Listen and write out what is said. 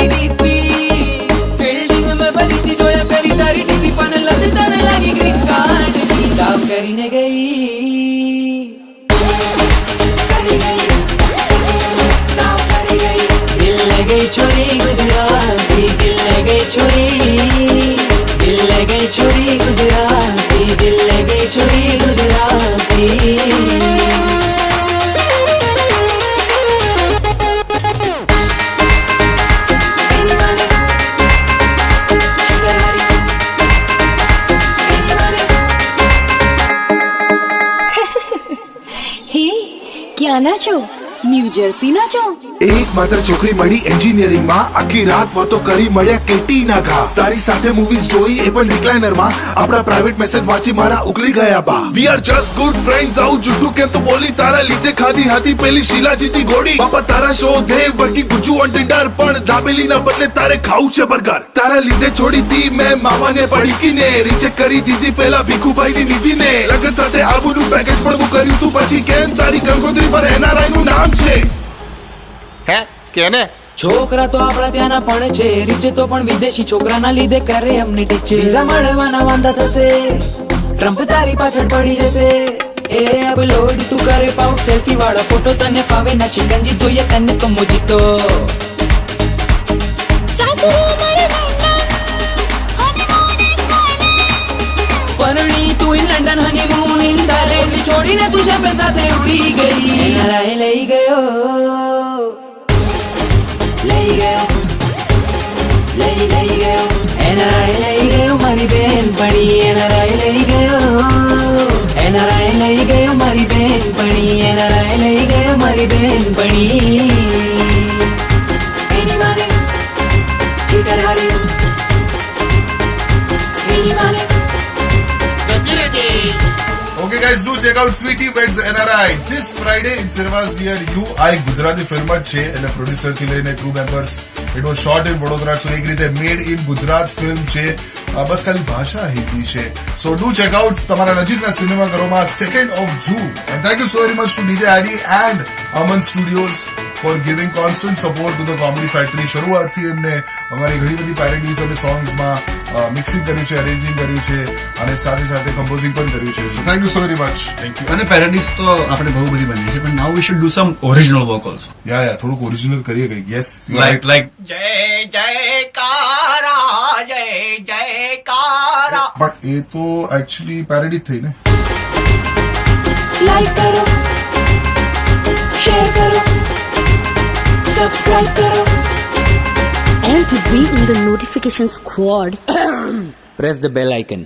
તારી DP fielding में बनी थी જોયા કરી તારી ડીપી પણ લત તને લાગી ગ્રીન કાર્ડ ની દાવ કરીને ગઈ दिल लगे छोरी गुजराती दिल लगे छोरी दिल लगे छोरी गुजराती दिल लगे छोरी गुजराती હે ક્યાંના છો ન્યૂ જર્સી ના છો એક માત્ર છોકરી મળી એન્જિનિયરિંગ માં આખી રાત વાતો કરી મળ્યા કેટી ના ઘા તારી સાથે મૂવીઝ જોઈ એ પણ રિક્લાઇનર માં આપણા પ્રાઇવેટ મેસેજ વાંચી મારા ઉકલી ગયા બા we are just good friends આવું જુઠ્ઠું કેમ તો બોલી તારા લીધે ખાધી હતી પેલી શીલાજીતી ઘોડી બાપા તારા શોધે વર્કી ગુજુ ઓન ટિન્ડર પણ દાબેલી ના બદલે તારે ખાવું છે બર્ગર તારા લીધે છોડી દી મેં મામાને પડીકીને રિચેક કરી દીધી પેલા ભીખુભાઈ ની નિધિને લગન સાથે આબુનું પેકેજ પણ હું કર્યું તું પછી કેમ તારી ગંગોત્રી પર એનઆરઆઈ નું નામ છે હે કેને છોકરા તો આપણા ત્યાંના પણ છે રીચે તો પણ વિદેશી છોકરાના લીધે કરે અમને ટીચે વિઝા મળવાના વાંધા થશે ટ્રમ્પ તારી પાછળ પડી જશે એ અપલોડ તું કરે પાઉટ સેલ્ફી વાળા ફોટો તને ફાવે ના શિકંજી જોઈએ તને તો મોજીતો પરણી તું લંડન હનીમૂન ઇન થાઈલેન્ડ છોડીને તું છે સાથે ઉડી ગઈ નારાય લઈ ગયો લઈ ગયો એનઆરઆઈ લઈ ગયો મારી બેન પડી એનઆરઆઈ લઈ ગયો એનઆરઆઈ લઈ ગયો મારી બેન પડી એનઆરઆઈ લઈ ગયો મારી બેન પડી એની માને ચીટર હારી એની માને Okay guys, do check out Sweetie Weds NRI this Friday in cinemas near you. આ એક ગુજરાતી ફિલ્મ જ છે એટલે પ્રોડ્યુસર થી લઈને crew members it was shot in Vadodara so એક રીતે મેડ ઇન ગુજરાત ફિલ્મ છે બસ ખાલી ભાષા હિન્દી છે સો ડુ ચેક આઉટ તમારા નજીકના સિનેમાઘરોમાં 2nd of June and thank you so very much to DJ Addy and Aman Studios for giving constant support to the Comedy Factory શરૂઆતથી એમને અમારી ઘણી બધી પેરોડીઝ અને સોંગ્સમાં મિક્સિંગ કર્યું છે અરેન્જિંગ કર્યું છે અને સાથે સાથે કમ્પોઝિંગ પણ કર્યું છે so thank you so very much thank you અને પેરોડીઝ તો આપણે બહુ બધી બની છે પણ now we should do some original work also yeah થોડુંક ઓરિજિનલ કરીએ કઈ યસ લાઈક જય જયકારા જય જયકારા બટ એ તો એકચ્યુઅલી પેરોડી થઈ ને લાઈક કરો શેર કરો સબસ્ક્રાઇબ કરો and to be in the notification squad press the bell icon.